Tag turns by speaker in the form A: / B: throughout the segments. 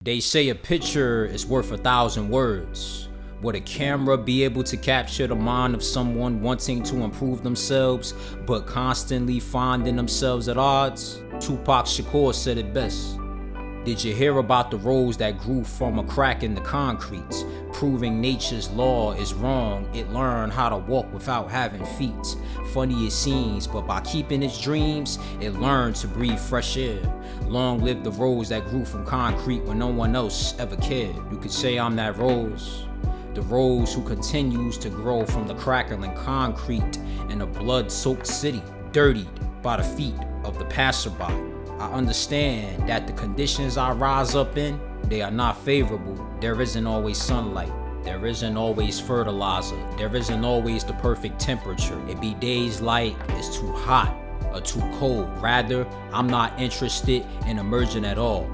A: They say a picture is worth 1,000 words. Would a camera be able to capture the mind of someone wanting to improve themselves, but constantly finding themselves at odds? Tupac Shakur said it best. Did you hear about the rose that grew from a crack in the concrete? Proving nature's law is wrong, it learned how to walk without having feet. Funny it seems, but by keeping its dreams, it learned to breathe fresh air. Long live the rose that grew from concrete when no one else ever cared. You could say I'm that rose. The rose who continues to grow from the crackling concrete in a blood-soaked city, dirtied by the feet of the passerby. I understand that the conditions I rise up in, they are not favorable. There isn't always sunlight. There isn't always fertilizer. There isn't always the perfect temperature. It be days like it's too hot or too cold. Rather, I'm not interested in emerging at all.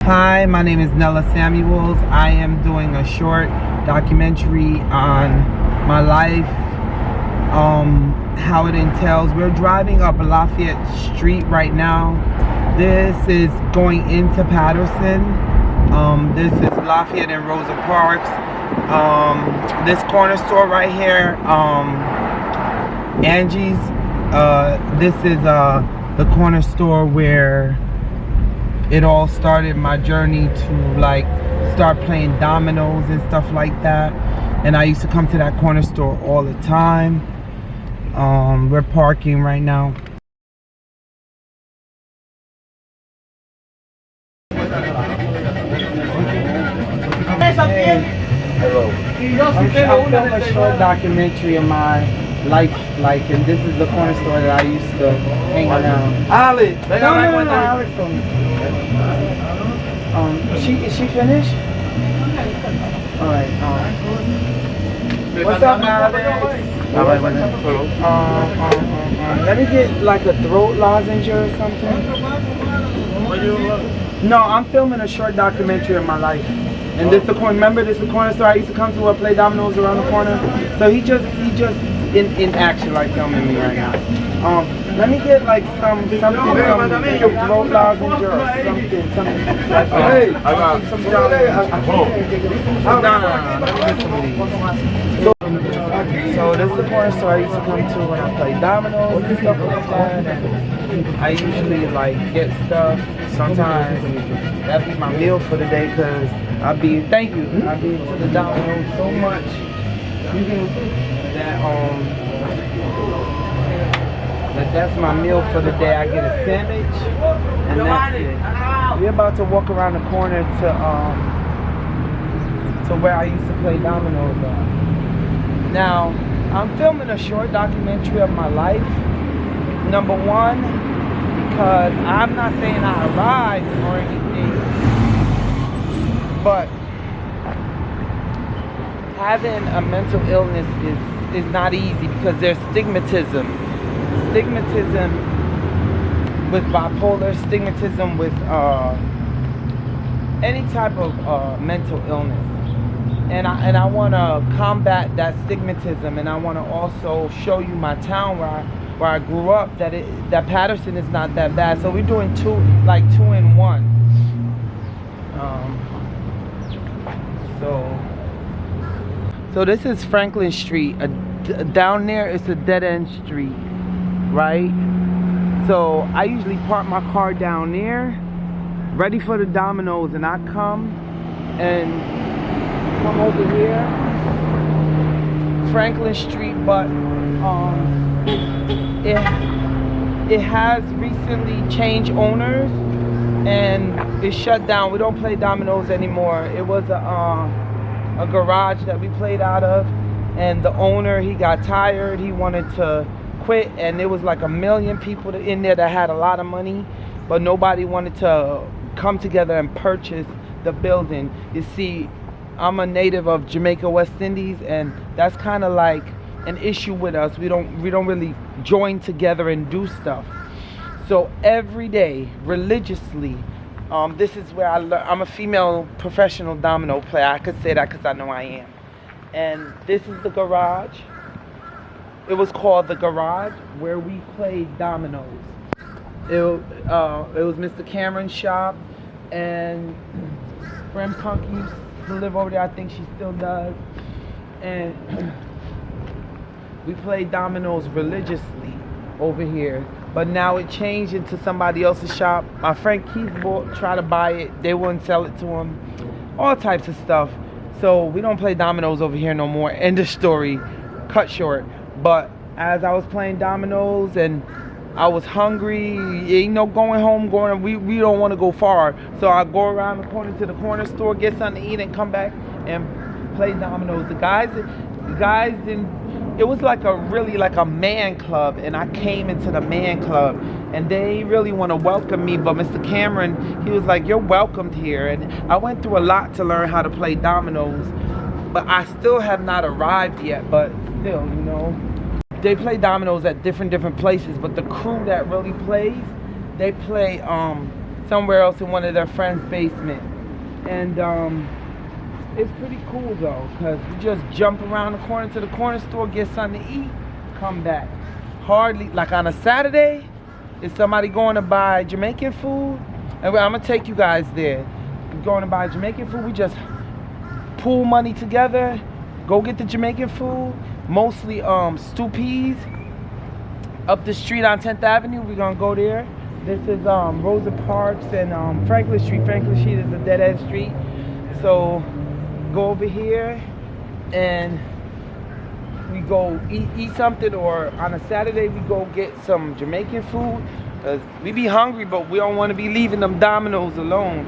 B: Hi, my name is Nella Samuels. I am doing a short documentary on my life, how it entails. We're driving up Lafayette Street right now. This is going into Paterson. This is Lafayette and Rosa Parks. This corner store right here, Angie's. This is the corner store where it all started, my journey to like start playing dominoes and stuff like that. And I used to come to that corner store all the time. We're parking right now. Hey. Hello. I'm filming a short documentary of my life, and this is the corner store that I used to hang around. Alex, no, Alex told me. Is she finished? Alright, what's up, Alex? Let me get like a throat lozenge or something. No, I'm filming a short documentary of my life. And this the corner, remember this the corner store I used to come to play dominoes around the corner? So he just in action like filming me right now. Let me get like some throat lozenge or something. Hey, I got some So this is the corner store I used to come to when I play dominoes and stuff like that. And I usually like get stuff. Sometimes that'd be my meal for the day because I be into the dominoes so much that's my meal for the day. I get a sandwich and that's it. We're about to walk around the corner to where I used to play dominoes at. Now, I'm filming a short documentary of my life. Number one, because I'm not saying I arrived or anything, but having a mental illness is not easy because there's stigmatism with bipolar, stigmatism with any type of mental illness. And I want to combat that stigmatism, and I want to also show you my town where I grew up, that Paterson is not that bad. So we're doing two in one. So this is Franklin Street. Down there it's a dead end street, right? So I usually park my car down there, ready for the dominoes, and I come over here, Franklin Street, but it has recently changed owners and it's shut down. We don't play dominoes anymore. It was a garage that we played out of, and the owner, he got tired, he wanted to quit, and there was like 1 million people in there that had a lot of money, but nobody wanted to come together and purchase the building. You see, I'm a native of Jamaica, West Indies, and that's kind of like an issue with us. We don't really join together and do stuff. So every day, religiously, this is where I learn. I'm a female professional domino player. I could say that because I know I am. And this is the garage. It was called the garage where we played dominoes. It was Mr. Cameron's shop, and friend Punk used to live over there. I think she still does. And we played dominoes religiously over here. But now it changed into somebody else's shop. My friend Keith tried to buy it. They wouldn't sell it to him. All types of stuff. So we don't play dominoes over here no more. End of story. Cut short. But as I was playing dominoes and I was hungry, ain't no going home, we don't want to go far. So I go around the corner to the corner store, get something to eat, and come back and play dominoes. The guys it was like a man club, and I came into the man club, and they really want to welcome me, but Mr. Cameron, he was like, you're welcomed here. And I went through a lot to learn how to play dominoes, but I still have not arrived yet. But still, you know, they play dominoes at different places, but the crew that really plays, they play somewhere else in one of their friends' basement. And it's pretty cool though, because you just jump around the corner to the corner store, get something to eat, come back. Hardly, like on a Saturday, is somebody going to buy Jamaican food? And I'm going to take you guys there. We're going to buy Jamaican food. We just pool money together, go get the Jamaican food, mostly stew peas. Up the street on 10th Avenue, we're going to go there. This is Rosa Parks and Franklin Street. Franklin Street is a dead-end street. So go over here and we go eat something, or on a Saturday we go get some Jamaican food, because we be hungry but we don't want to be leaving them dominoes alone.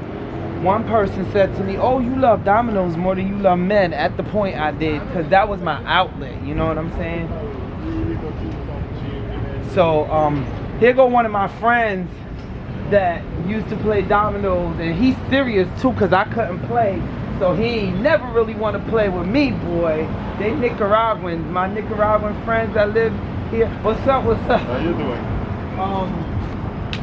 B: One person said to me, oh, you love dominoes more than you love men. At the point I did, because that was my outlet, you know what I'm saying? So here go one of my friends that used to play dominoes, and he's serious too, because I couldn't play. So he ain't never really want to play with me, boy. They Nicaraguans, my Nicaraguan friends that live here. What's up, what's up?
C: How you doing?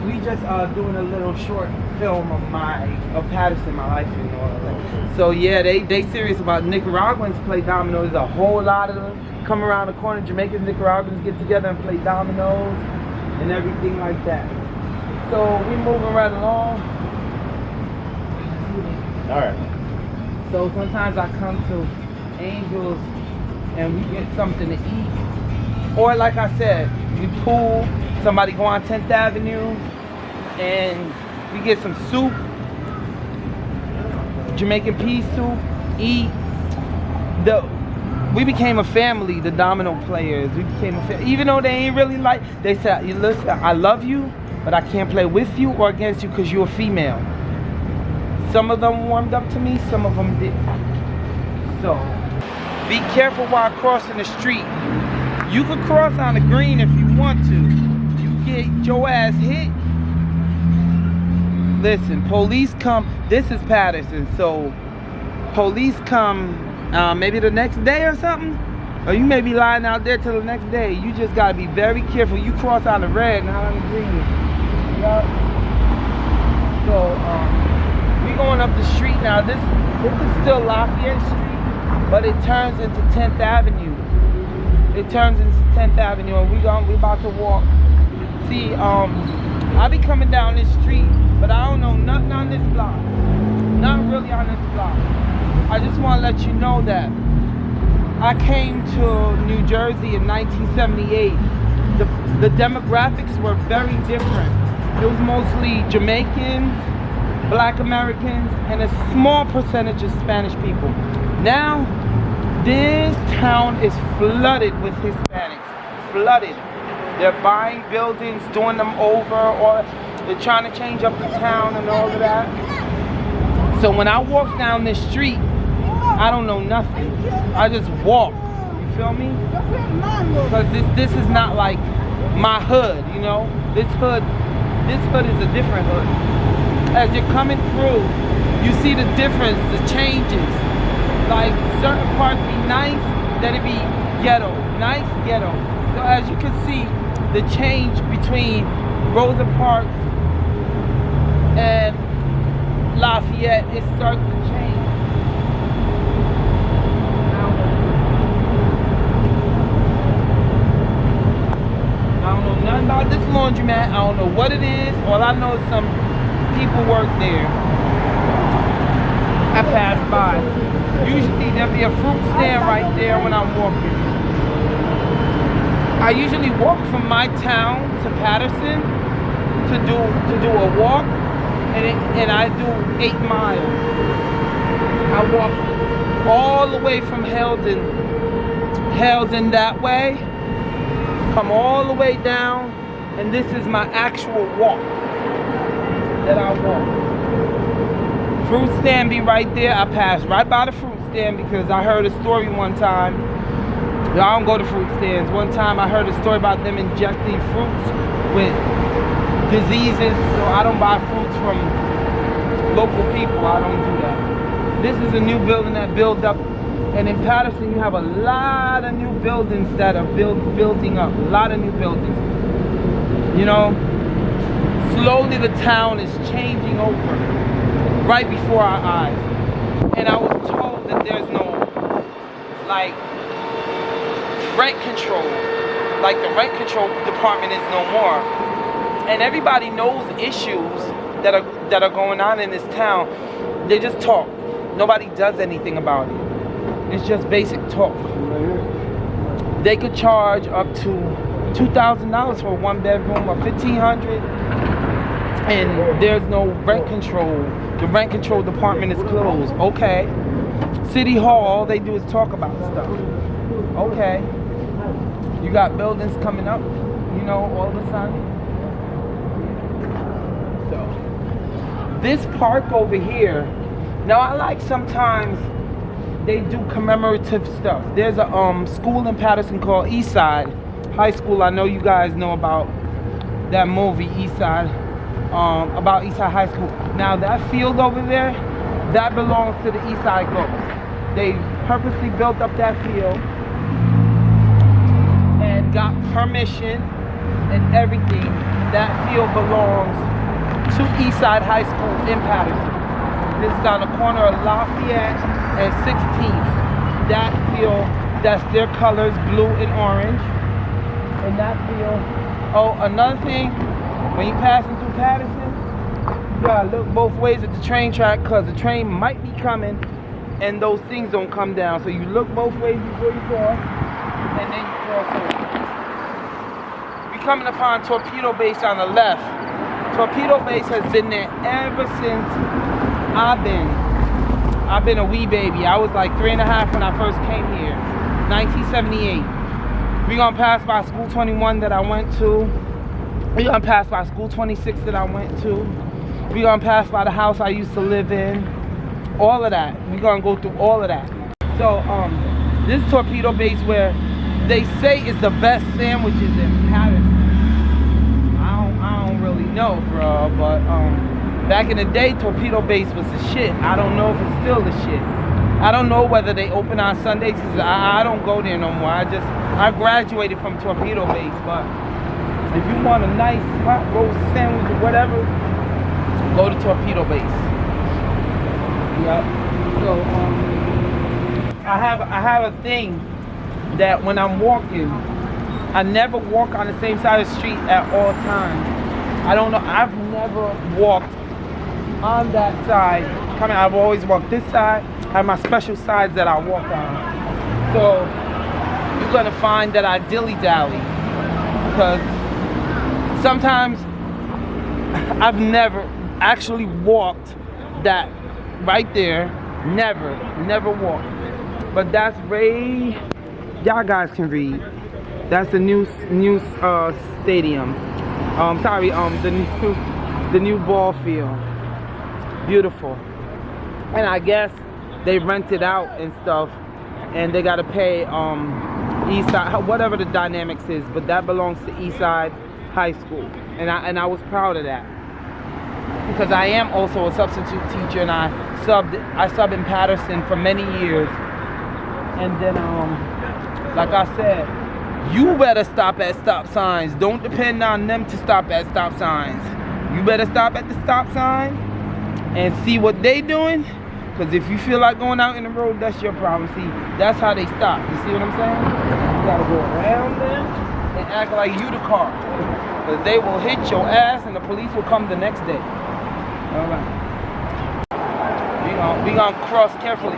B: We just doing a little short film of Paterson, my life and all of that. So yeah, they serious about Nicaraguans play dominoes. There's a whole lot of them come around the corner. Jamaicans, Nicaraguans get together and play dominoes and everything like that. So we moving right along.
C: All right.
B: So sometimes I come to Angels and we get something to eat. Or like I said, we pool, somebody go on 10th Avenue and we get some soup, Jamaican pea soup, eat. We became a family, the domino players. We became a family. Even though they ain't really like, they said, listen, I love you, but I can't play with you or against you because you're a female. Some of them warmed up to me, some of them didn't. So, be careful while crossing the street. You could cross on the green if you want to. You get your ass hit. Listen, police come, this is Paterson, so police come maybe the next day or something. Or you may be lying out there till the next day. You just gotta be very careful. You cross on the red, not on the green. Yep. So, we going up the street now. This is still Lafayette Street, but it turns into 10th Avenue. It turns into 10th Avenue, and we about to walk. See, I be coming down this street, but I don't know nothing on this block. Not really on this block. I just want to let you know that I came to New Jersey in 1978. The demographics were very different. It was mostly Jamaicans, Black Americans, and a small percentage of Spanish people. Now, this town is flooded with Hispanics. Flooded. They're buying buildings, doing them over, or they're trying to change up the town and all of that. So when I walk down this street, I don't know nothing. I just walk. You feel me? Because this is not like my hood, you know? This hood is a different hood. As you're coming through, you see the difference, the changes. Like certain parts be nice, then it be ghetto. Nice, ghetto. So as you can see, the change between Rosa Parks and Lafayette, it starts to change. laundromat. I don't know what it is. All I know is some people work there. I pass by. Usually there'll be a fruit stand right there when I'm walking. I usually walk from my town to Paterson to do a walk, and I do 8 miles. I walk all the way from Helden that way, come all the way down, and this is my actual walk that I walk. Fruit stand be right there. I pass right by the fruit stand because I heard a story one time. I don't go to fruit stands. One time I heard a story about them injecting fruits with diseases, so I don't buy fruits from local people. I don't do that. This is a new building that built up, and in Paterson you have a lot of new buildings that are building up. A lot of new buildings. You know, slowly the town is changing over right before our eyes. And I was told that there's no like rent control. Like the rent control department is no more. And everybody knows issues that are going on in this town. They just talk. Nobody does anything about it. It's just basic talk. They could charge up to $2,000 for a 1-bedroom or $1,500, and there's no rent control. The rent control department is closed. Okay. City Hall, all they do is talk about stuff. Okay. You got buildings coming up, you know, all of a sudden. So, this park over here, now I like sometimes they do commemorative stuff. There's a school in Paterson called Eastside High School. I know you guys know about that movie, Eastside, about Eastside High School. Now that field over there, that belongs to the Eastside Girls. They purposely built up that field and got permission and everything. That field belongs to Eastside High School in Paterson. This is on the corner of Lafayette and 16th. That field, that's their colors, blue and orange. And that field. Oh, another thing, when you're passing through Paterson, you gotta look both ways at the train track because the train might be coming and those things don't come down. So you look both ways before you cross, and then you cross over. We're coming upon Torpedo Base on the left. Torpedo Base has been there ever since I've been a wee baby. I was like 3.5 when I first came here, 1978. We're gonna pass by School 21 that I went to. We're gonna pass by School 26 that I went to. We're gonna pass by the house I used to live in. All of that. We're gonna go through all of that. So this is Torpedo Base where they say is the best sandwiches in Paterson. I don't really know, bro, but back in the day, Torpedo Base was the shit. I don't know if it's still the shit. I don't know whether they open on Sundays, because I don't go there no more. I graduated from Torpedo Base, but if you want a nice hot roast sandwich or whatever, go to Torpedo Base. Yep. So I have a thing that when I'm walking, I never walk on the same side of the street at all times. I don't know. I've never walked on that side. I've always walked this side. I have my special sides that I walk on. So you're gonna find that I dilly-dally because sometimes I've never actually walked that right there. Never walked. But that's Ray. Y'all guys can read. That's the new stadium. The new ball field. Beautiful. And I guess they rent it out and stuff, and they gotta pay Eastside, whatever the dynamics is, but that belongs to Eastside High School, and I was proud of that because I am also a substitute teacher, and I sub in Paterson for many years. And then like I said, you better stop at stop signs. Don't depend on them to stop at stop signs. You better stop at the stop sign and see what they doing, because if you feel like going out in the road, that's your problem. See, that's how they stop. You see what I'm saying? You gotta go around them and act like you the car. Because they will hit your ass and the police will come the next day. Alright. We gonna cross carefully.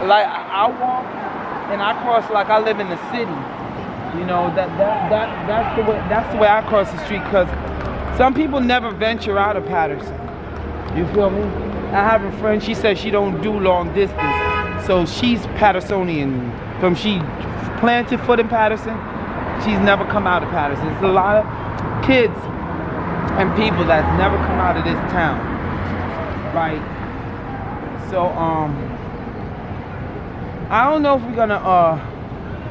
B: Like I walk and I cross like I live in the city. You know, that's the way I cross the street, because some people never venture out of Paterson. You feel me? I have a friend, she says she don't do long distance. So she's Patersonian. From she planted foot in Paterson, she's never come out of Paterson. There's a lot of kids and people that's never come out of this town. Right? So I don't know if we're gonna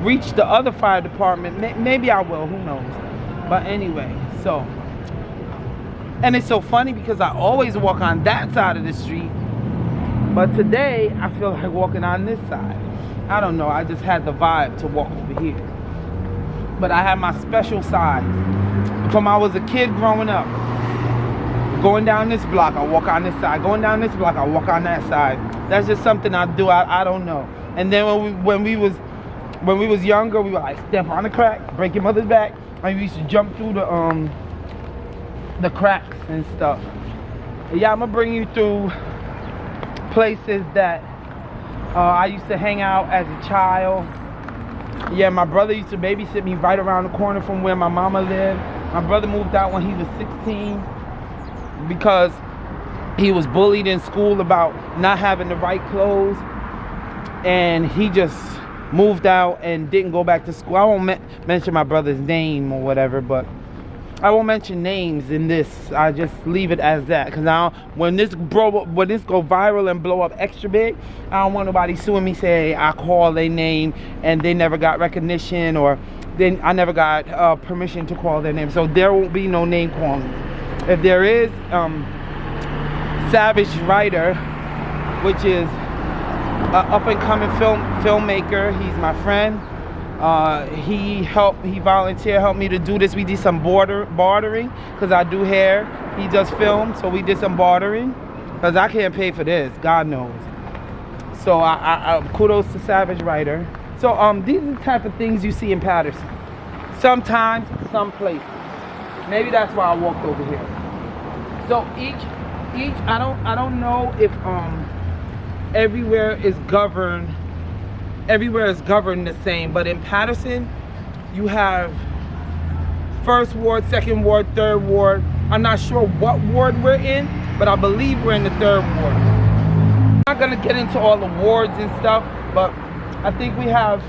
B: reach the other fire department. Maybe I will, who knows. But anyway, so, and it's so funny because I always walk on that side of the street, but today I feel like walking on this side. I don't know, I just had the vibe to walk over here. But I have my special side. From I was a kid growing up, going down this block, I walk on this side. Going down this block, I walk on that side. That's just something I do. I don't know. And then when we was younger, we would like step on the crack, break your mother's back, and we used to jump through the cracks and stuff. Yeah, I'm gonna bring you through places that I used to hang out as a child. Yeah, my brother used to babysit me right around the corner from where my mama lived. My brother moved out when he was 16 because he was bullied in school about not having the right clothes, and he just moved out and didn't go back to school. I won't mention my brother's name or whatever, but I won't mention names in this. I just leave it as that, because now when this go viral and blow up extra big, I don't want nobody suing me, say I call their name and they never got recognition, or then I never got permission to call their name. So there won't be no name calling. If there is, Savage Writer, which is an up-and-coming filmmaker. He's my friend. He volunteered, helped me to do this. We did some bartering, because I do hair. He does film, so we did some bartering, because I can't pay for this, God knows. So I kudos to Savage Writer. So these are the type of things you see in Paterson. Sometimes, some places. Maybe that's why I walked over here. So I don't know if everywhere is governed the same, but in Paterson you have 1st ward, 2nd ward, 3rd ward. I'm not sure what ward we're in, but I believe we're in the 3rd ward. I'm not gonna get into all the wards and stuff, but I think we have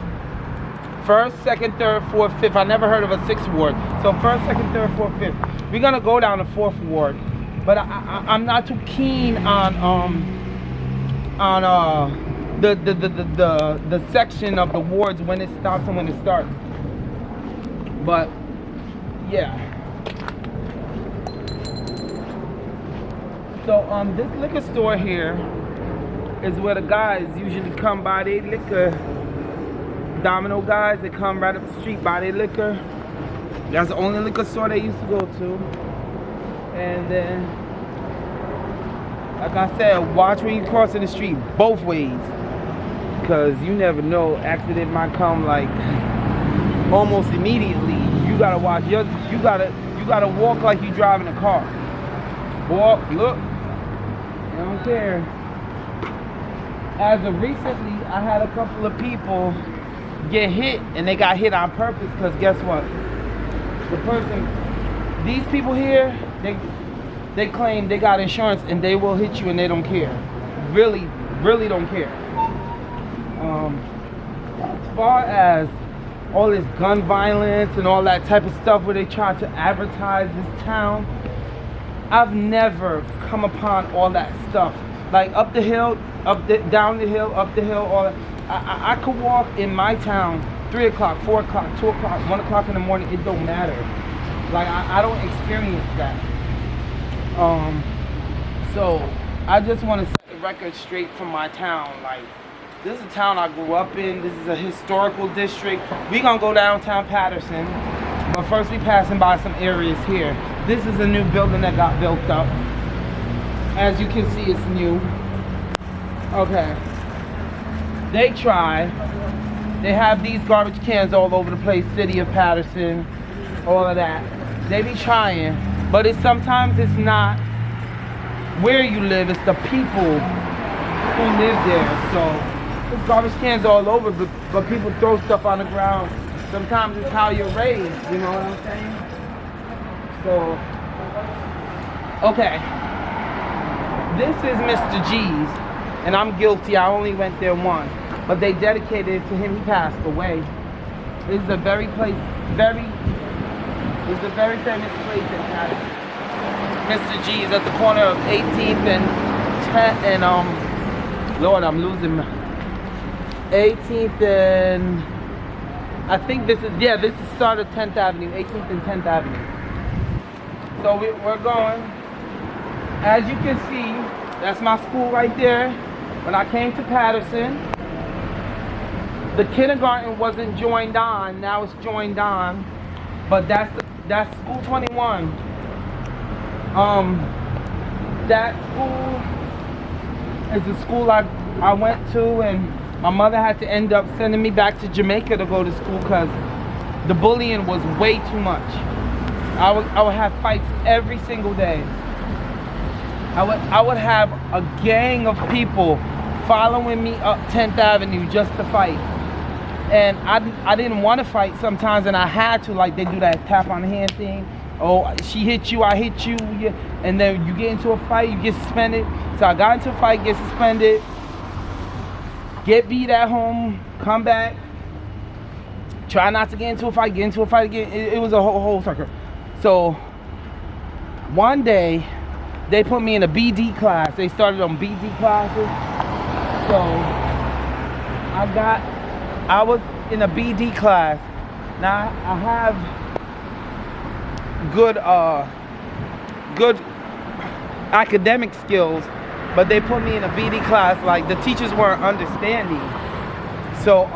B: 1st, 2nd, 3rd, 4th, 5th. I never heard of a 6th ward. So 1st, 2nd, 3rd, 4th, 5th. We're gonna go down to 4th ward, but I'm not too keen on the section of the wards, when it stops and when it starts. But yeah. So this liquor store here is where the guys usually come by their liquor. Domino guys, they come right up the street, buy their liquor. That's the only liquor store they used to go to. And then, like I said, watch when you crossing the street both ways, because you never know, accident might come like almost immediately. You gotta watch. You gotta walk like you driving a car. Walk, look. I don't care. As of recently, I had a couple of people get hit, and they got hit on purpose, because guess what? These people here, they claim they got insurance, and they will hit you and they don't care. Really don't care. As far as all this gun violence and all that type of stuff where they try to advertise this town, I've never come upon all that stuff. Like up the hill, down the hill, up the hill, all that. I could walk in my town 3 o'clock, 4 o'clock, 2 o'clock, 1 o'clock in the morning. It don't matter. Like I don't experience that. So I just want to set the record straight from my town. Like, this is a town I grew up in. This is a historical district. We gonna go downtown Paterson, but first we passing by some areas here. This is a new building that got built up. As you can see, it's new. Okay. They have these garbage cans all over the place. City of Paterson, all of that. They be trying, but sometimes it's not where you live, it's the people who live there. So there's garbage cans all over, but people throw stuff on the ground. Sometimes it's how you're raised, you know what I'm saying? So, okay. This is Mr. G's, and I'm guilty. I only went there once, but they dedicated it to him. He passed away. This is a very famous place in Paterson. Mr. G's at the corner of 18th and 10th and Lord, I'm losing my 18th and I think this is the start of 10th Avenue, 18th and 10th Avenue. So we're going. As you can see, that's my school right there. When I came to Paterson, the kindergarten wasn't joined on. Now it's joined on, but that's School 21. That school is the school I went to, and my mother had to end up sending me back to Jamaica to go to school because the bullying was way too much. I would have fights every single day. I would have a gang of people following me up 10th Avenue just to fight. And I didn't want to fight sometimes, and I had to, like they do that tap on the hand thing. Oh, she hit you, I hit you, and then you get into a fight, you get suspended. So I got into a fight, get suspended, get beat at home, come back, try not to get into a fight again. It was a whole circle. So one day, they put me in a BD class. They started on BD classes. So I was in a BD class. Now I have good academic skills, but they put me in a BD class. Like the teachers weren't understanding. So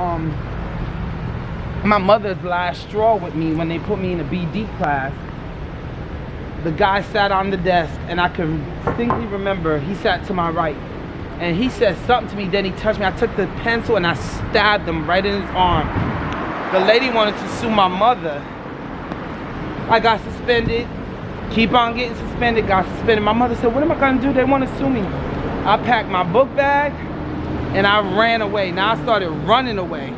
B: my mother's last straw with me when they put me in a BD class. The guy sat on the desk, and I can distinctly remember he sat to my right, and he said something to me. Then he touched me. I took the pencil and I stabbed him right in his arm. The lady wanted to sue my mother. I got suspended. Keep on getting suspended. Got suspended. My mother said, "What am I gonna do? They want to sue me." I packed my book bag and I ran away. Now I started running away.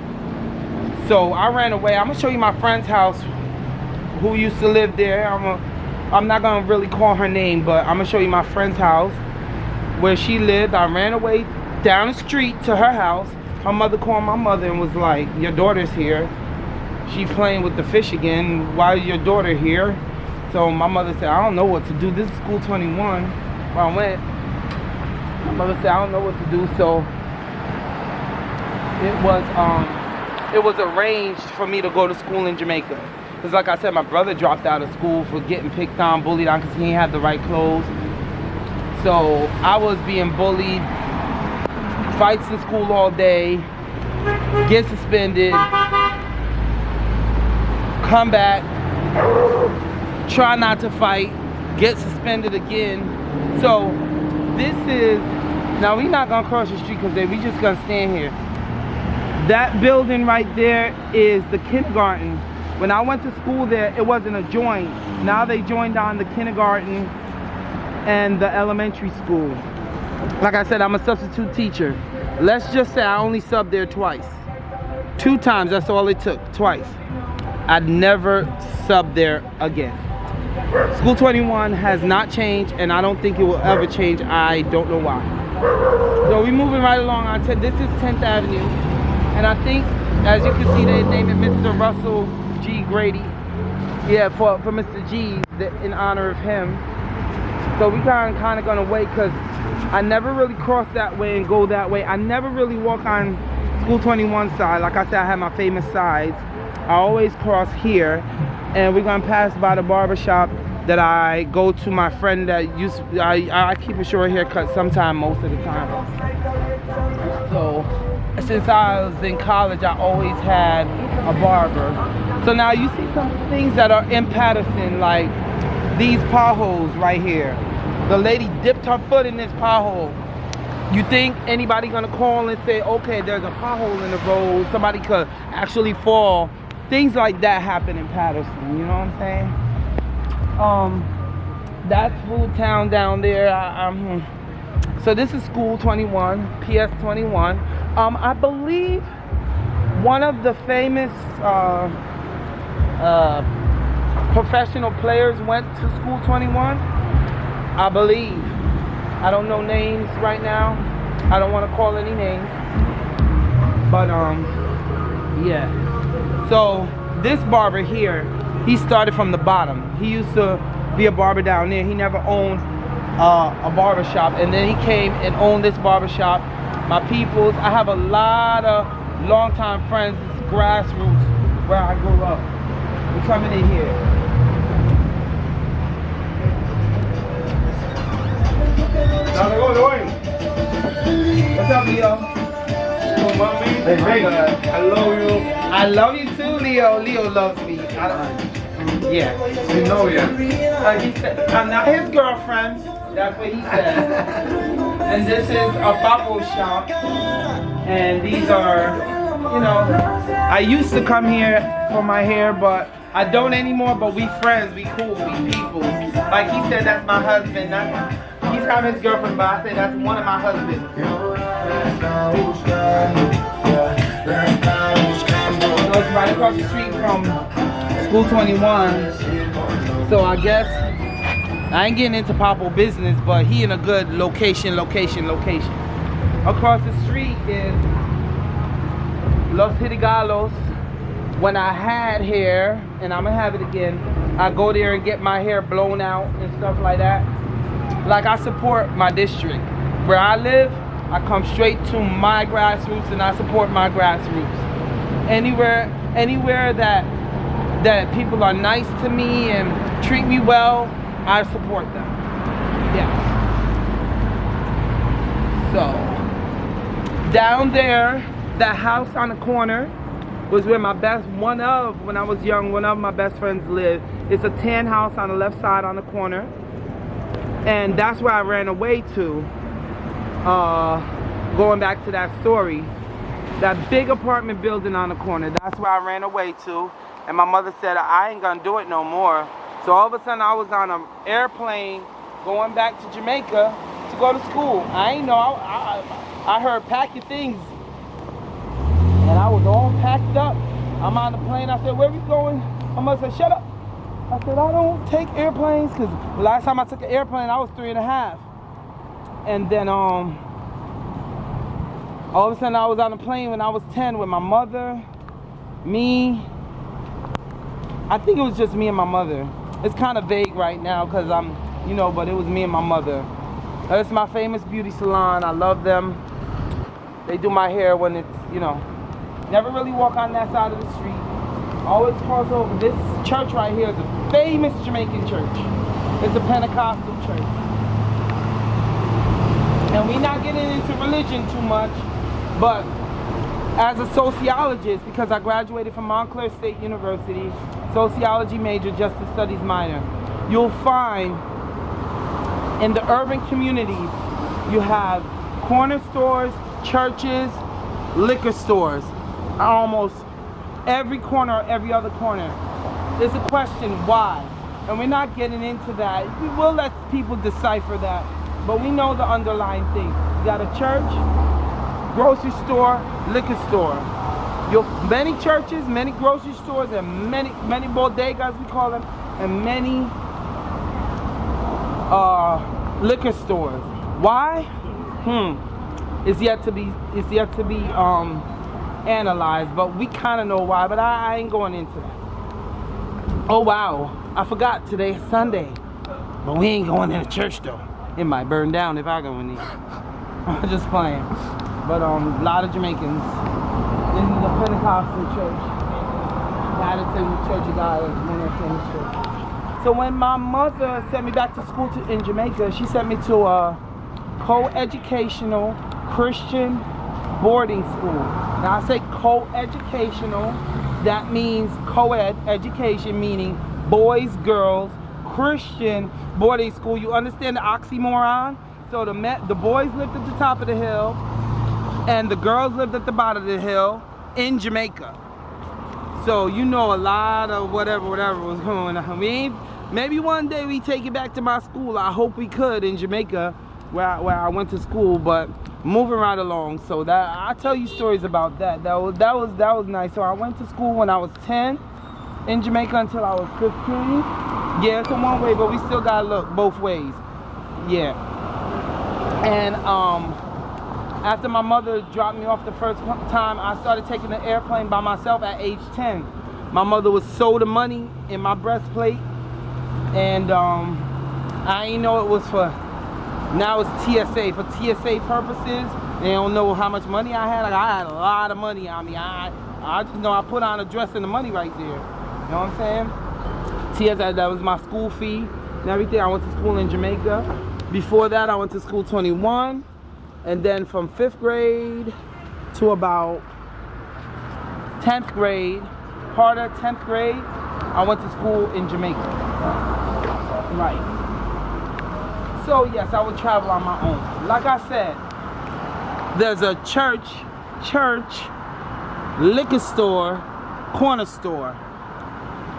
B: So I ran away. I'm gonna show you my friend's house who used to live there. I'm not gonna really call her name, but I'm gonna show you my friend's house where she lived. I ran away down the street to her house. Her mother called my mother and was like, "Your daughter's here. She's playing with the fish again. Why is your daughter here?" So my mother said, "I don't know what to do. This is School 21. Where I went. My mother said, "I don't know what to do." So it was arranged for me to go to school in Jamaica. Because like I said, my brother dropped out of school for getting picked on, bullied on, because he didn't have the right clothes. So I was being bullied, fights in school all day, get suspended, come back, try not to fight, get suspended again. So this is, now we're not gonna cross the street because we just gonna stand here. That building right there is the kindergarten. When I went to school there, it wasn't a joint. Now they joined on the kindergarten and the elementary school. Like I said, I'm a substitute teacher. Let's just say I only subbed there twice. 2 times, that's all it took, twice. I'd never subbed there again. School 21 has not changed, and I don't think it will ever change. I don't know why. So we're moving right along. This is 10th Avenue. And I think, as you can see, they named it Mr. Russell G. Grady. Yeah, for Mr. G, in honor of him. So we kind of gonna wait, because I never really cross that way and go that way. I never really walk on School 21 side. Like I said, I have my famous sides. I always cross here, and we're gonna pass by the barber shop that I go to. My friend that I keep a short haircut sometime, most of the time. So since I was in college, I always had a barber. So now you see some things that are in Paterson, like these potholes right here. The lady dipped her foot in this pothole. You think anybody gonna call and say, okay, there's a pothole in the road, somebody could actually fall things like that happen in Paterson, you know what I'm saying? That's Food Town down there. So this is School 21, PS 21. I believe one of the famous professional players went to School 21. I believe. I don't know names right now. I don't want to call any names. But yeah. So this barber here, he started from the bottom. He used to be a barber down there. He never owned a barber shop, and then he came and owned this barber shop. My peoples, I have a lot of longtime friends. It's grassroots where I grew up. We're coming in here. What's up, Leo? Hey, I love you. I love you too, Leo. Leo loves me. Yeah.
C: You know, yeah.
B: He said, I'm not his girlfriend. That's what he said. And this is a papo shop. And these are, you know, I used to come here for my hair, but I don't anymore. But we friends, we cool, we people. Like he said, that's my husband. He's not his girlfriend, but I say that's one of my husbands. So it's right across the street from School 21. So I guess I ain't getting into Papo business, but he in a good location. Across the street is Los Hidalgos. When I had hair, and I'm gonna have it again, I go there and get my hair blown out and stuff like that. Like, I support my district. Where I live, I come straight to my grassroots and I support my grassroots. Anywhere that people are nice to me and treat me well, I support them. Yeah. So, down there, that house on the corner was where when I was young, one of my best friends lived. It's a tan house on the left side on the corner. And that's where I ran away to. Going back to that story. That big apartment building on the corner, that's where I ran away to. And my mother said, I ain't gonna do it no more. So all of a sudden I was on an airplane going back to Jamaica to go to school. I ain't know, I heard pack your things. And I was all packed up. I'm on the plane, I said, where we going? My mother said, shut up. I said, I don't take airplanes, because the last time I took an airplane, I was 3.5. And then all of a sudden I was on a plane when I was 10 with my mother, me. I think it was just me and my mother. It's kind of vague right now because but it was me and my mother. It's my famous beauty salon. I love them. They do my hair when it's, never really walk on that side of the street. Always cross over. This church right here is a famous Jamaican church. It's a Pentecostal church. And we're not getting into religion too much, but as a sociologist, because I graduated from Montclair State University, sociology major, justice studies minor, you'll find in the urban communities, you have corner stores, churches, liquor stores, almost every corner, every other corner. There's a question, why? And we're not getting into that. We will let people decipher that, but we know the underlying thing. You got a church, grocery store, liquor store. Many churches, many grocery stores, and many bodegas, we call them, and many liquor stores. Why? It's yet to be analyzed, but we kind of know why, but I ain't going into that. Oh wow, I forgot, today is Sunday, but we ain't going into church though. It might burn down if I go in there. I'm just playing. But a lot of Jamaicans. This is the Pentecostal church. Paterson Church of God, one of the famous church. So when my mother sent me back to school in Jamaica, she sent me to a co-educational Christian boarding school. Now I say co-educational, that means co-ed education, meaning boys, girls, Christian boarding school. You understand the oxymoron? So the boys lived at the top of the hill and the girls lived at the bottom of the hill in Jamaica. So you know a lot of whatever was going on. Maybe one day we take it back to my school. I hope we could in Jamaica, where I went to school. But moving right along, so that I'll tell you stories about that. That was nice. So I went to school when I was 10 in Jamaica until I was 15. Yeah, it's a one way, but we still gotta look both ways. Yeah. And after my mother dropped me off the first time, I started taking the airplane by myself at age 10. My mother was sewed the money in my breastplate, and I didn't know it was for. Now it's TSA. For TSA purposes, they don't know how much money I had. Like, I had a lot of money on me. I just know I put on a dress and the money right there. You know what I'm saying? TSA, that was my school fee and everything. I went to school in Jamaica. Before that, I went to school 21. And then from 5th grade to about 10th grade, part of 10th grade, I went to school in Jamaica. Right. So yes, I would travel on my own. Like I said, there's a church, liquor store, corner store.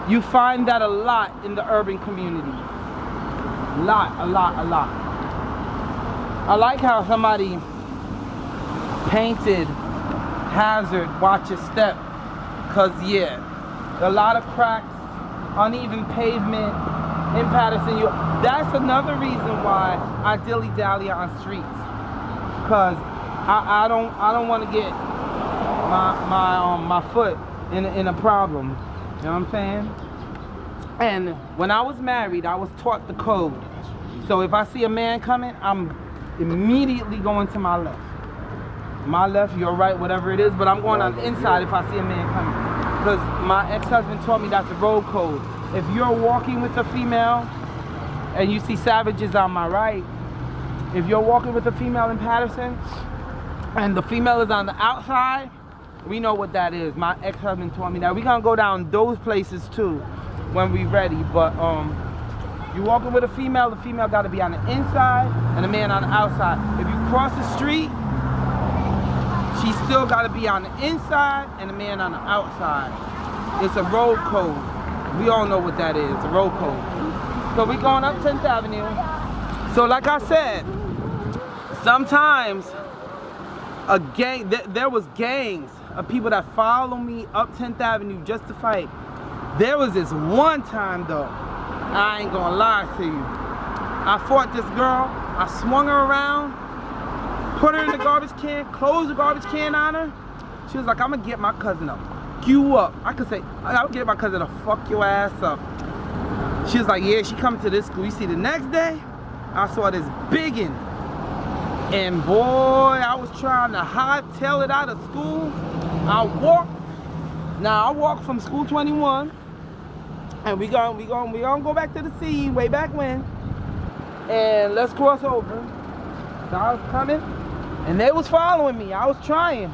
B: You find that a lot in the urban community. A lot. I like how somebody painted hazard, watch your step. Cause yeah, a lot of cracks, uneven pavement in Paterson. That's another reason why I dilly-dally on streets. Cause I don't want to get my foot in a problem. You know what I'm saying? And when I was married, I was taught the code. So if I see a man coming, I'm immediately going to my left. My left, your right, whatever it is, but I'm going on the inside if I see a man coming. Because my ex-husband taught me that's the road code. If you're walking with a female and you see savages on my right, if you're walking with a female in Paterson and the female is on the outside, we know what that is. My ex-husband taught me that. We're gonna go down those places too when we ready, but you walking with a female, the female got to be on the inside and the man on the outside. If you cross the street, she still got to be on the inside and the man on the outside. It's a road code. We all know what that is, a road code. So we going up 10th Avenue. So like I said, sometimes a gang, there was gangs of people that follow me up 10th Avenue just to fight. There was this one time though, I ain't gonna lie to you. I fought this girl, I swung her around, put her in the garbage can, closed the garbage can on her. She was like, I'm gonna get my cousin up. You up. I could say, I'll get my cousin to fuck your ass up. She was like, yeah, she coming to this school. You see, the next day, I saw this biggin'. And boy, I was trying to hightail it out of school. I walked from school 21. And we gonna go back to the sea way back when, and let's cross over. So I was coming, and they was following me. I was trying,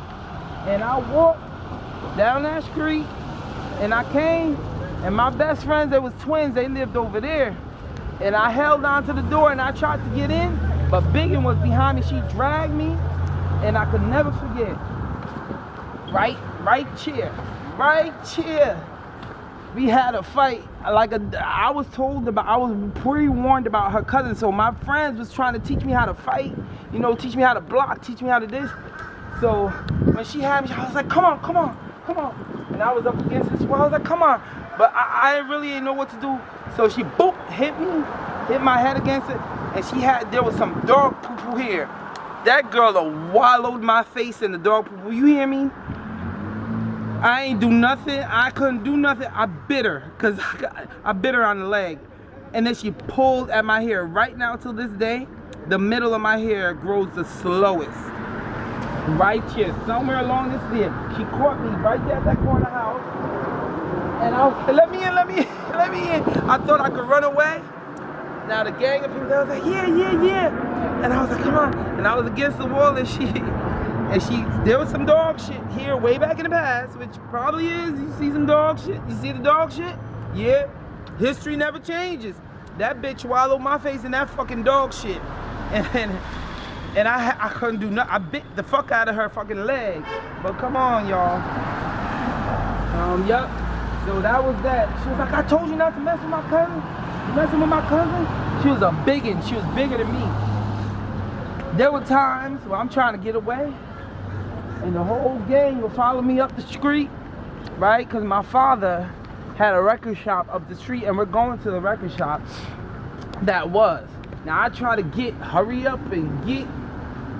B: and I walked down that street, and I came, and my best friends, they was twins. They lived over there, and I held on to the door, and I tried to get in, but Biggin was behind me. She dragged me, and I could never forget. Right chair. We had a fight. I was pre-warned about her cousin, so my friends was trying to teach me how to fight, you know, teach me how to block, teach me how to this. So when she had me, I was like, come on. And I was up against this wall. I was like, come on. But I really didn't know what to do. So she boop, hit my head against it, and there was some dog poo-poo here. That girl wallowed my face in the dog poo-poo. You hear me? I ain't do nothing. I couldn't do nothing. I bit her, because I bit her on the leg. And then she pulled at my hair. Right now, till this day, the middle of my hair grows the slowest. Right here, somewhere along this there. She caught me right there at that corner house. And I was, let me in. I thought I could run away. Now the gang of people, they was like, yeah. And I was like, come on. And I was against the wall, and there was some dog shit here way back in the past, which probably is. You see some dog shit? You see the dog shit? Yeah. History never changes. That bitch wallowed my face in that fucking dog shit. And I couldn't do nothing. I bit the fuck out of her fucking leg. But come on, y'all. Yup. So that was that. She was like, I told you not to mess with my cousin. You messing with my cousin? She was a biggin'. She was bigger than me. There were times where I'm trying to get away, and the whole gang would follow me up the street, right? Because my father had a record shop up the street, and we're going to the record shop that was. Now I try to hurry up and get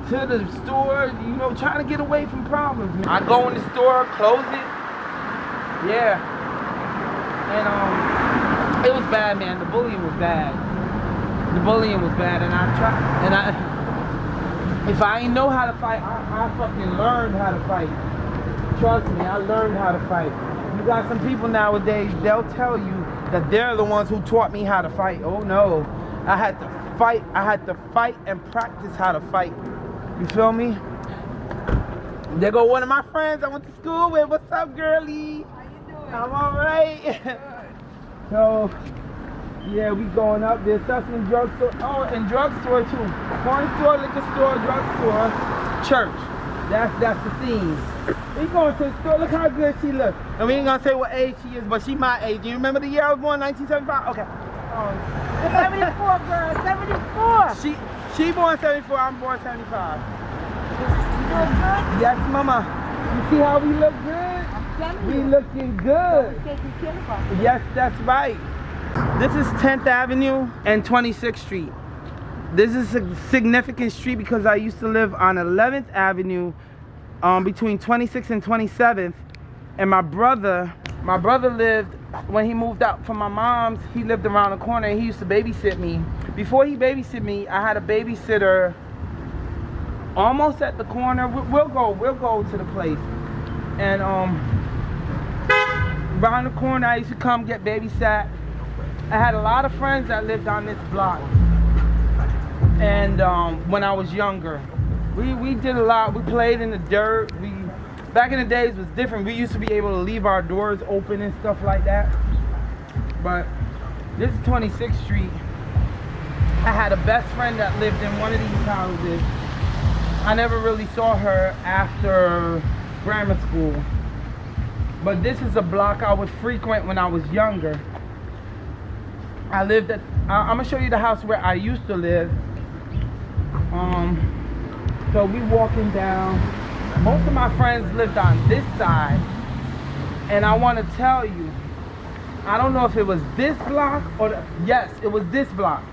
B: to the store, you know, trying to get away from problems. I go in the store, close it. Yeah. And it was bad, man. The bullying was bad. The bullying was bad, and if I ain't know how to fight, I fucking learned how to fight. Trust me, I learned how to fight. You got some people nowadays, they'll tell you that they're the ones who taught me how to fight. Oh no, I had to fight. I had to fight and practice how to fight. You feel me? There go one of my friends I went to school with. What's up, girlie?
C: How you doing?
B: I'm all right. So, yeah, we going up there. Stuff in drugstore. Oh, and drugstore too. Corner store, liquor store, drugstore, church. That's the theme. We going to the store. Look how good she looks. And we ain't gonna say what age she is, but she my age. Do you remember the year I was born? 1975. Okay.
C: 74, girl. 74.
B: She born 74. I'm born 75.
C: You doing good?
B: Yes, mama. You see how we look good?
C: I'm telling
B: We
C: you.
B: looking good.
C: Taking care of us.
B: Yes, that's right. This is 10th Avenue and 26th Street. This is a significant street because I used to live on 11th Avenue between 26th and 27th. And my brother lived, when he moved out from my mom's, he lived around the corner and he used to babysit me. Before he babysit me, I had a babysitter almost at the corner. We'll go to the place. And around the corner, I used to come get babysat. I had a lot of friends that lived on this block. And when I was younger, we did a lot. We played in the dirt. Back in the days it was different. We used to be able to leave our doors open and stuff like that. But this is 26th Street. I had a best friend that lived in one of these houses. I never really saw her after grammar school. But this is a block I would frequent when I was younger. I lived at, I'm gonna show you the house where I used to live. So we walking down. Most of my friends lived on this side. And I wanna tell you, I don't know if it was this block or, yes, it was this block.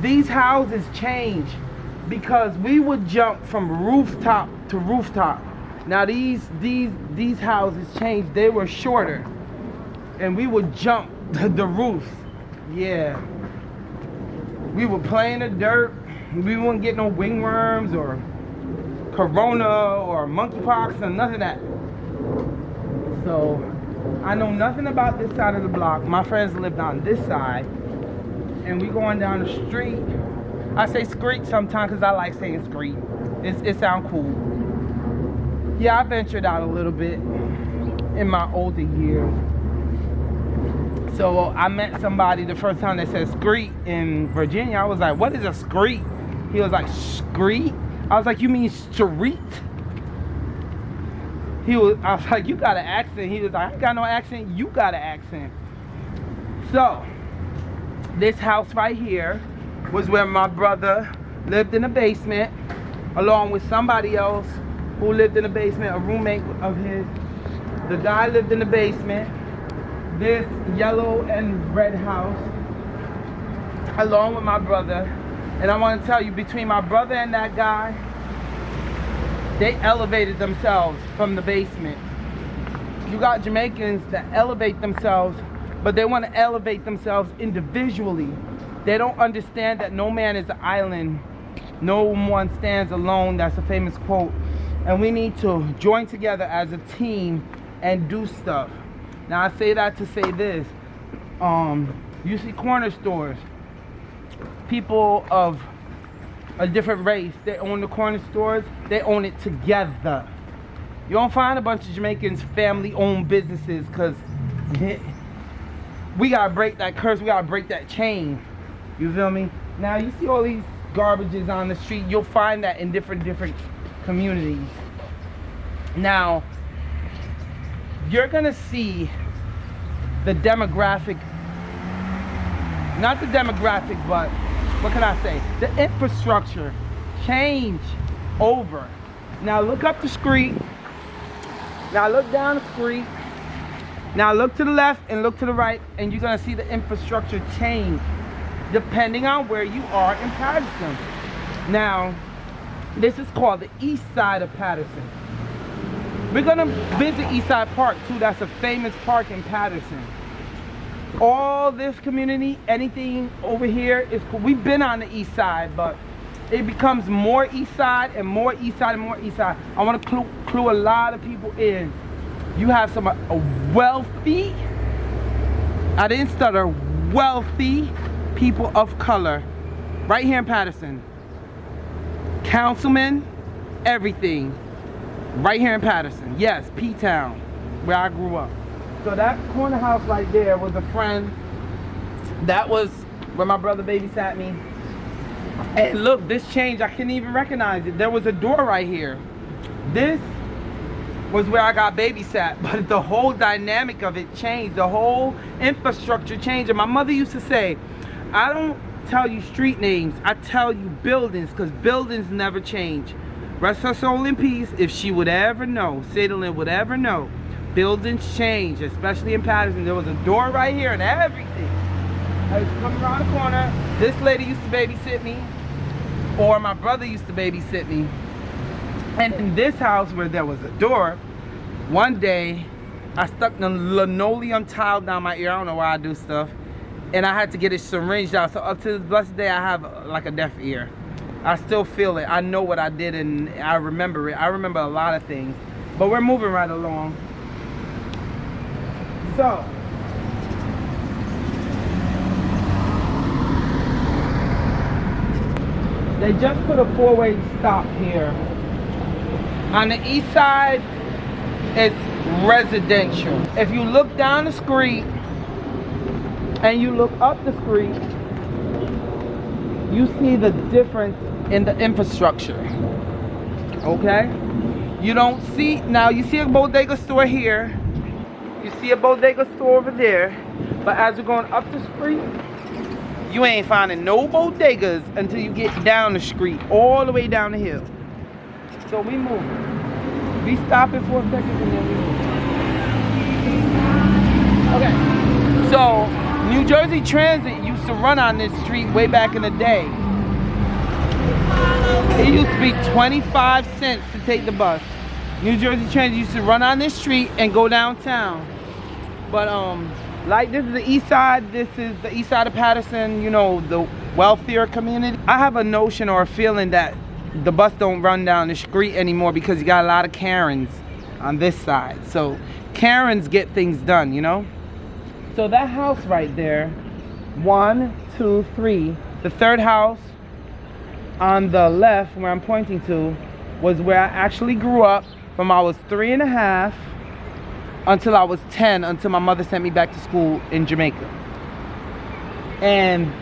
B: These houses changed because we would jump from rooftop to rooftop. Now these houses changed. They were shorter, and we would jump the roofs. Yeah, we would play in the dirt. We wouldn't get no wingworms or corona or monkeypox or none of that. So I know nothing about this side of the block. My friends lived on this side, and we going down the street. I say street sometimes because I like saying street. It sounds cool. Yeah, I ventured out a little bit in my older years. So I met somebody the first time that said street in Virginia. I was like, what is a street? He was like, street? I was like, you mean street? I was like, you got an accent. He was like, I ain't got no accent. You got an accent. So this house right here was where my brother lived in the basement, along with somebody else who lived in the basement, a roommate of his. The guy lived in the basement. This yellow and red house, along with my brother. And I want to tell you, between my brother and that guy, they elevated themselves from the basement. You got Jamaicans that elevate themselves, but they want to elevate themselves individually. They don't understand that no man is an island. No one stands alone. That's a famous quote. And we need to join together as a team and do stuff. Now I say that to say this. You see corner stores. People of a different race, they own the corner stores. They own it together. You don't find a bunch of Jamaicans family-owned businesses, because we gotta break that curse. We gotta break that chain. You feel me? Now you see all these garbages on the street. You'll find that in different communities. Now you're gonna see the demographic, not the demographic, but what can I say? The infrastructure change over. Now look up the street. Now look down the street. Now look to the left and look to the right, and you're gonna see the infrastructure change depending on where you are in Paterson. Now, this is called the east side of Paterson. We're gonna visit Eastside Park too. That's a famous park in Paterson. All this community, anything over here is cool. We've been on the east side, but it becomes more east side and more east side and more east side. I want to clue a lot of people in. You have some wealthy, I didn't stutter, wealthy people of color right here in Paterson. Councilmen, everything right here in Paterson. Yes, P-Town, where I grew up. So that corner house right there was a friend. That was where my brother babysat me. And look, this changed. I couldn't even recognize it. There was a door right here. This was where I got babysat, but the whole dynamic of it changed. The whole infrastructure changed. And my mother used to say, I don't tell you street names, I tell you buildings, because buildings never change. Rest her soul in peace. If she would ever know, Sadalyn would ever know, buildings change, especially in Paterson. There was a door right here and everything. I was coming around the corner. This lady used to babysit me, or my brother used to babysit me. And in this house where there was a door, one day I stuck the linoleum tile down my ear. I don't know why I do stuff. And I had to get it syringed out. So up to this blessed day, I have like a deaf ear. I still feel it. I know what I did and I remember it. I remember a lot of things. But we're moving right along. So, they just put a four-way stop here. On the east side, it's residential. If you look down the street and you look up the street, you see the difference in the infrastructure. Okay? You don't see, now you see a bodega store here. You see a bodega store over there. But as you're going up the street, you ain't finding no bodegas until you get down the street, all the way down the hill. So we move. We stop it for a second and then we move. Okay. So New Jersey Transit used to run on this street way back in the day. It used to be 25 cents to take the bus. New Jersey Transit used to run on this street and go downtown. But like this is the east side, this is the east side of Paterson, you know, the wealthier community. I have a notion or a feeling that the bus don't run down the street anymore because you got a lot of Karens on this side. So Karens get things done, you know? So that house right there, 1, 2, 3, the third house on the left where I'm pointing to was where I actually grew up from I was 3.5 until I was 10, until my mother sent me back to school in Jamaica. And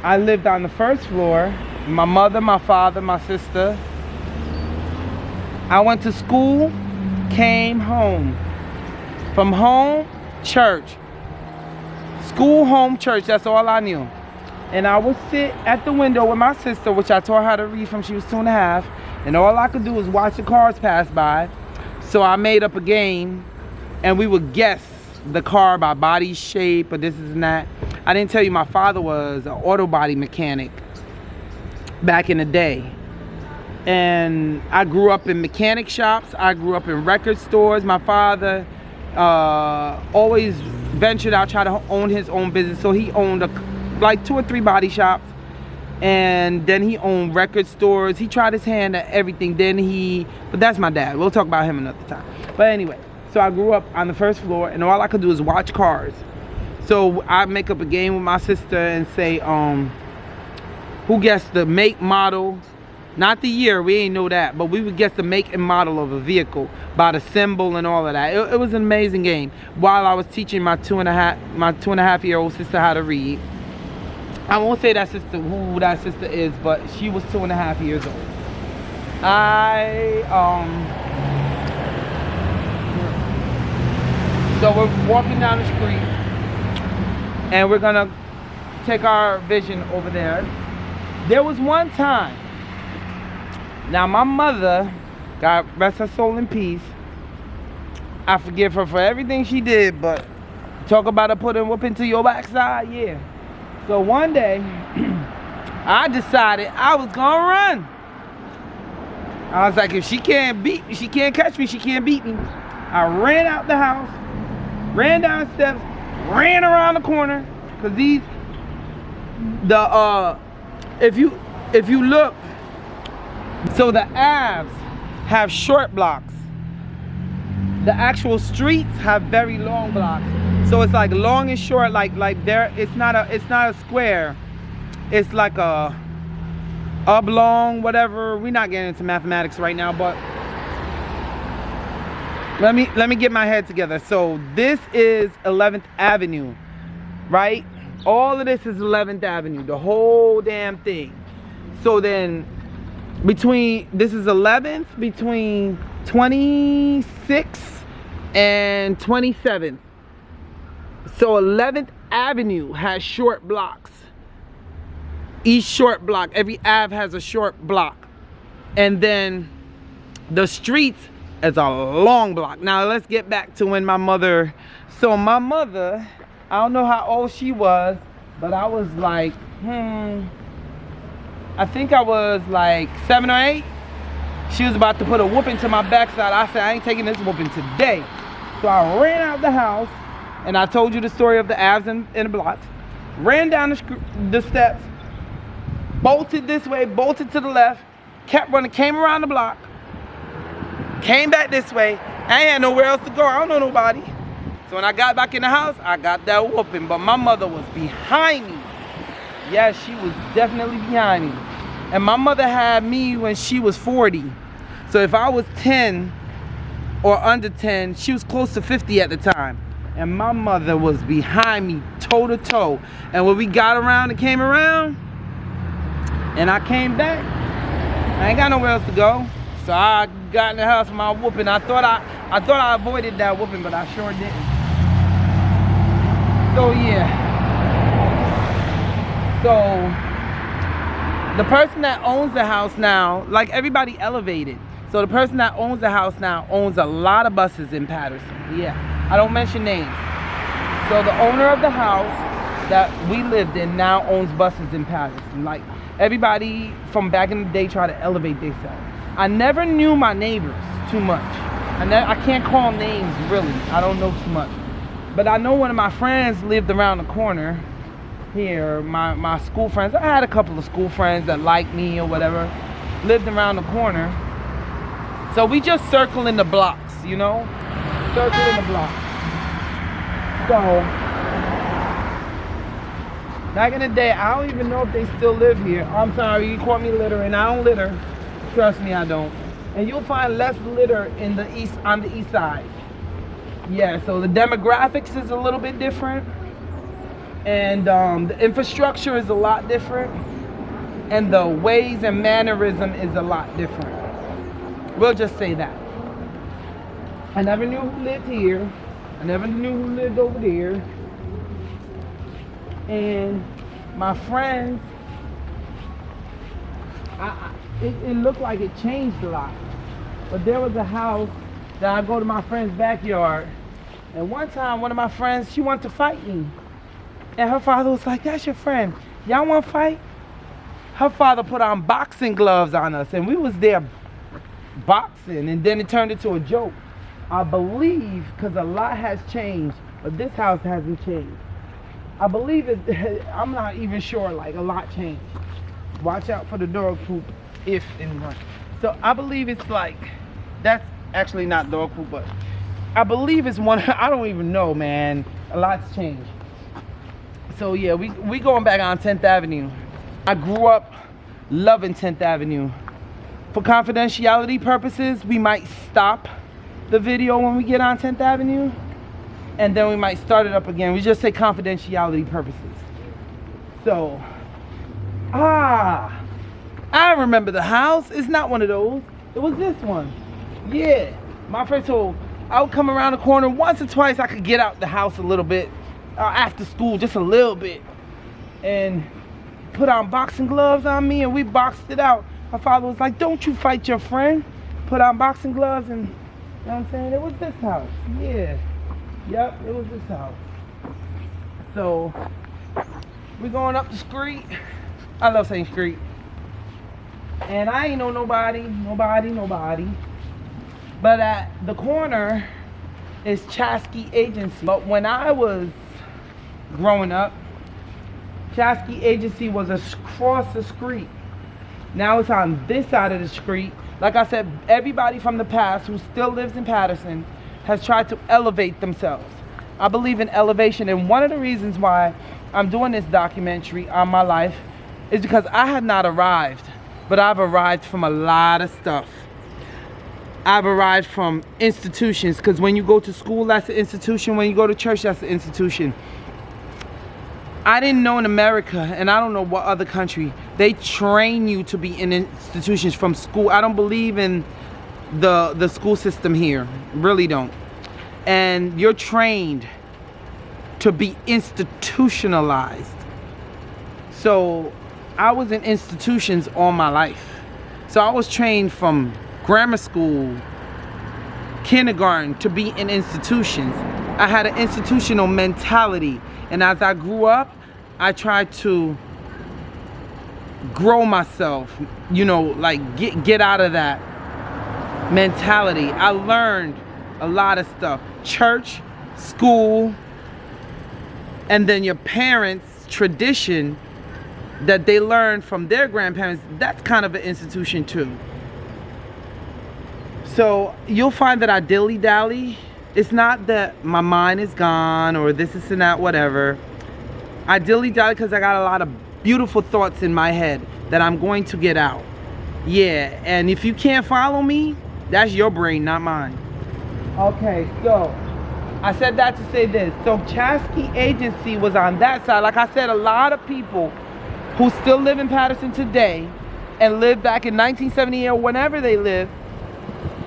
B: I lived on the first floor. My mother, my father, my sister. I went to school, came home. From home, church. School, home, church, that's all I knew. And I would sit at the window with my sister, which I taught her how to read from she was 2.5. And all I could do was watch the cars pass by. So I made up a game and we would guess the car by body shape or this and that. I didn't tell you my father was an auto body mechanic back in the day. And I grew up in mechanic shops. I grew up in record stores. My father always ventured out, tried to own his own business. So he owned like 2 or 3 body shops. And then he owned record stores. He tried his hand at everything. But that's my dad. We'll talk about him another time. But anyway, so I grew up on the first floor and all I could do is watch cars. So I make up a game with my sister and say, who guessed the make, model, not the year, we ain't know that, but we would guess the make and model of a vehicle by the symbol and all of that. It was an amazing game while I was teaching my 2.5-year-old sister how to read. I won't say that sister, who that sister is, but she was 2.5 years old. So we're walking down the street and we're gonna take our vision over there. There was one time, now my mother, God rest her soul in peace, I forgive her for everything she did, but talk about her putting whoop into your backside, yeah. So one day, I decided I was gonna run. I was like, if she can't beat me, she can't catch me, she can't beat me. I ran out the house, ran down the steps, ran around the corner, cause if you look, so the Avs have short blocks. The actual streets have very long blocks. So it's like long and short, like there. It's not a square. It's like a oblong, whatever. We're not getting into mathematics right now, but let me get my head together. So this is 11th Avenue, right? All of this is 11th Avenue, the whole damn thing. So then this is 11th, between 26th and 27th. So 11th Avenue has short blocks. Each short block, every Ave has a short block. And then the streets is a long block. Now let's get back to when my mother, I don't know how old she was, but I was like, I think I was like 7 or 8. She was about to put a whooping to my backside. I said, I ain't taking this whooping today. So I ran out the house, and I told you the story of the Avs and the blocks. Ran down the steps, bolted this way, bolted to the left, kept running, came around the block, came back this way. I ain't had nowhere else to go. I don't know nobody. So when I got back in the house, I got that whooping, but my mother was behind me. Yeah, she was definitely behind me. And my mother had me when she was 40. So if I was 10 or under 10, she was close to 50 at the time. And my mother was behind me, toe to toe. And when we got around and came around, and I came back, I ain't got nowhere else to go. So I got in the house with my whooping. I thought I avoided that whooping, but I sure didn't. So yeah. So the person that owns the house now, like everybody elevated. So the person that owns the house now owns a lot of buses in Paterson. Yeah, I don't mention names. So the owner of the house that we lived in now owns buses in Paterson. Like everybody from back in the day tried to elevate themselves. I never knew my neighbors too much. I can't call names really. I don't know too much. But I know one of my friends lived around the corner here. My school friends. I had a couple of school friends that liked me or whatever. Lived around the corner. So we just circling the blocks, you know? Circling the blocks. So back in the day, I don't even know if they still live here. I'm sorry, you caught me littering. I don't litter. Trust me, I don't. And you'll find less litter in the east, on the east side. Yeah, so the demographics is a little bit different. And the infrastructure is a lot different. And the ways and mannerism is a lot different. We'll just say that. I never knew who lived here. I never knew who lived over there. And my friends, it looked like it changed a lot. But there was a house that I go to my friend's backyard. And one time, one of my friends, she wanted to fight me. And her father was like, that's your friend. Y'all want to fight? Her father put on boxing gloves on us. And we was there boxing. And then it turned into a joke. I believe, because a lot has changed, but this house hasn't changed. I believe it, I'm not even sure, like a lot changed. Watch out for the dog poop if and when. So I believe it's like, that's actually not dog poop, but I believe it's one, I don't even know, man. A lot's changed. So yeah, we going back on 10th Avenue. I grew up loving 10th Avenue. For confidentiality purposes, we might stop the video when we get on 10th Avenue. And then we might start it up again. We just say confidentiality purposes. So, I remember the house. It's not one of those. It was this one. Yeah. My friend told I would come around the corner once or twice. I could get out the house a little bit after school, just a little bit, and put on boxing gloves on me, and we boxed it out. My father was like, don't you fight your friend. Put on boxing gloves, and you know what I'm saying? It was this house. Yeah. Yep, it was this house. So we're going up the street. I love saying street. And I ain't know nobody. But at the corner is Chasky Agency. But when I was growing up, Chasky Agency was across the street. Now it's on this side of the street. Like I said, everybody from the past who still lives in Paterson has tried to elevate themselves. I believe in elevation, and one of the reasons why I'm doing this documentary on my life is because I have not arrived, but I've arrived from a lot of stuff. I've arrived from institutions, because when you go to school, that's an institution. When you go to church, that's an institution. I didn't know in America, and I don't know what other country, they train you to be in institutions from school. I don't believe in the school system here. Really don't. And you're trained to be institutionalized. So I was in institutions all my life. So I was trained from grammar school, kindergarten, to be in institutions. I had an institutional mentality. And as I grew up, I tried to grow myself, you know, like get out of that mentality. I learned a lot of stuff. Church, school, and then your parents' tradition that they learned from their grandparents. That's kind of an institution too. So you'll find that I dilly-dally. It's not that my mind is gone or this and that, whatever. I dilly-dally because I got a lot of beautiful thoughts in my head that I'm going to get out. Yeah, and if you can't follow me, that's your brain, not mine. Okay, so I said that to say this. So Chasky Agency was on that side. Like I said, a lot of people who still live in Paterson today and lived back in 1970 or whenever they lived,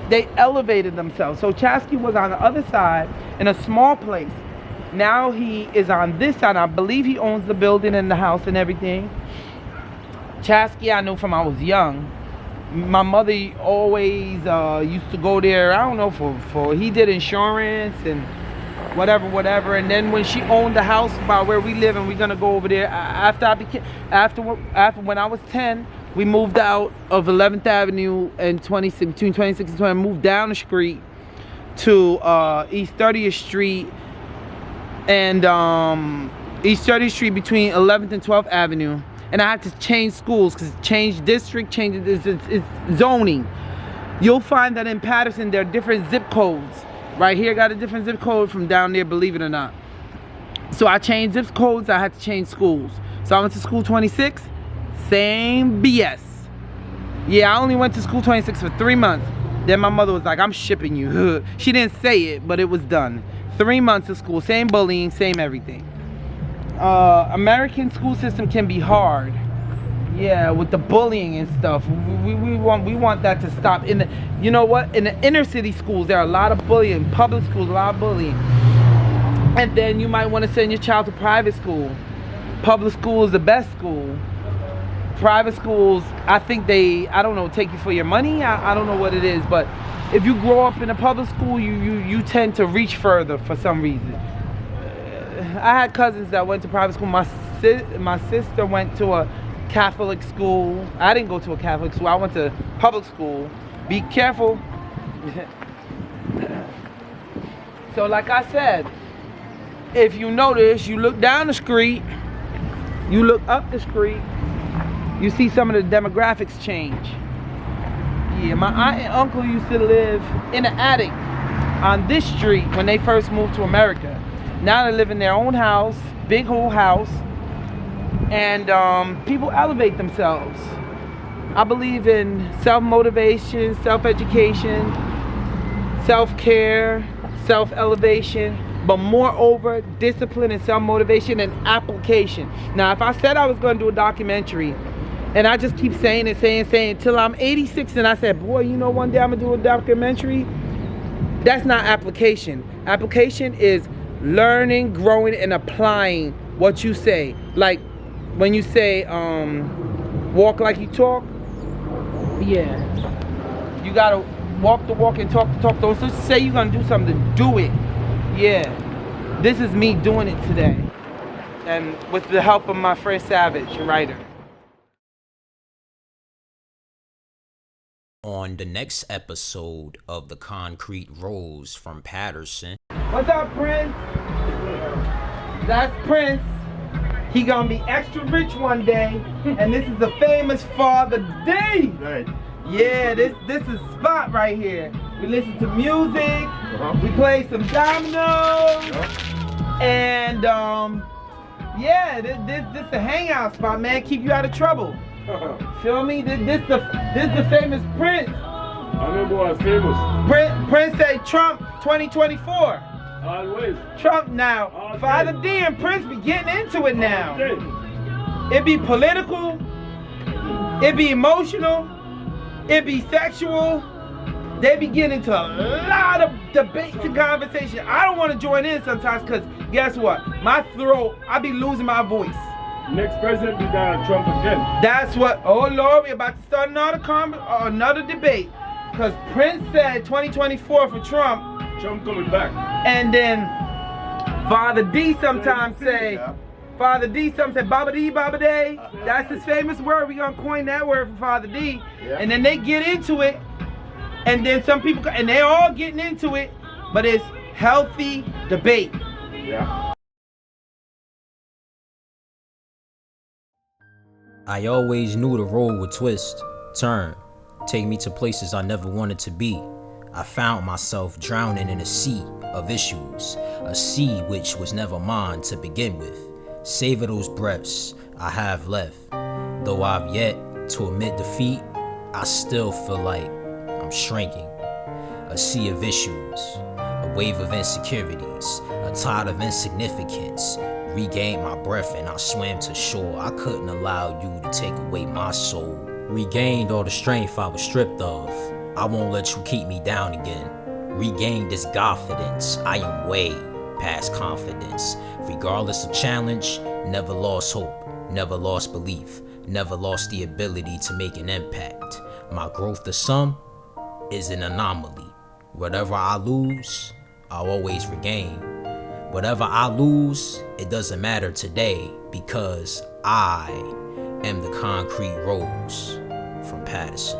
B: they elevated themselves. So Chasky was on the other side in a small place. Now he is on this side. I believe he owns the building and the house and everything. Chasky I knew from I was young. My mother always used to go there, I don't know, for he did insurance and whatever. And then when she owned the house by where we live, and we're gonna go over there after when I was 10, we moved out of 11th Avenue and between 26th and 20, moved down the street to East 30th Street and East 30th Street between 11th and 12th Avenue. And I had to change schools because change district, it's zoning. You'll find that in Paterson there are different zip codes. Right here got a different zip code from down there, believe it or not. So I changed zip codes, I had to change schools. So I went to school 26, same BS. Yeah, I only went to school 26 for 3 months. Then my mother was like, I'm shipping you. She didn't say it, but it was done. 3 months of school, same bullying, same everything. American school system can be hard. Yeah, with the bullying and stuff. We want that to stop. You know what? In the inner city schools, there are a lot of bullying. Public schools, a lot of bullying. And then you might want to send your child to private school. Public school is the best school. Private schools, I think I don't know, take you for your money. I don't know what it is, but if you grow up in a public school, you tend to reach further for some reason. I had cousins that went to private school. My sister went to a Catholic school. I didn't go to a Catholic school. I went to public school. Be careful. So like I said, if you notice, you look down the street, you look up the street, you see some of the demographics change. Yeah, my aunt and uncle used to live in an attic on this street when they first moved to America. Now they live in their own house, big whole house, and people elevate themselves. I believe in self-motivation, self-education, self-care, self-elevation, but moreover, discipline and self-motivation and application. Now, if I said I was going to do a documentary, and I just keep saying till I'm 86, and I said, boy, you know, one day I'm going to do a documentary, That's not application. Application is learning, growing, and applying what you say. Like when you say walk like you talk. Yeah. You gotta walk the walk and talk the talk. Don't just say you're gonna do something, do it. Yeah. This is me doing it today. And with the help of my friend Savage, a writer.
A: On the next episode of the Concrete Rose from Paterson.
B: What's up, Prince? That's Prince. He gonna be extra rich one day, and this is the famous Father D.
D: Right.
B: Yeah, this is spot right here. We listen to music, we play some dominoes, and yeah, this the hangout spot, man. Keep you out of trouble. Feel me? This the famous Prince.
D: I remember I was famous.
B: Prince say Trump 2024.
D: Always.
B: Trump now.
D: Okay.
B: Father D and Prince be getting into it now.
D: Okay.
B: It be political, it be emotional, it be sexual. They be getting into a lot of debates and conversation. I don't want to join in sometimes because guess what? My throat, I be losing my voice.
D: Next president be Donald Trump again.
B: That's what, oh Lord, we about to start another debate. Because Prince said 2024 for Trump.
D: Trump coming back.
B: And then Father D sometimes say, Baba D, Baba Day. That's his famous word. We gonna coin that word for Father D.
D: Yeah.
B: And then they get into it. And then some people, and they all getting into it. But it's healthy debate.
D: Yeah.
A: I always knew the road would twist, turn, take me to places I never wanted to be. I found myself drowning in a sea of issues, a sea which was never mine to begin with. Savor those breaths I have left. Though I've yet to admit defeat, I still feel like I'm shrinking. A sea of issues, a wave of insecurities, a tide of insignificance. Regained my breath and I swam to shore. I couldn't allow you to take away my soul. Regained all the strength I was stripped of. I won't let you keep me down again. Regained this confidence. I am way past confidence. Regardless of challenge, never lost hope, never lost belief, never lost the ability to make an impact. My growth to some is an anomaly. Whatever I lose, I'll always regain. Whatever I lose, it doesn't matter today because I am the Concrete Rose from Paterson.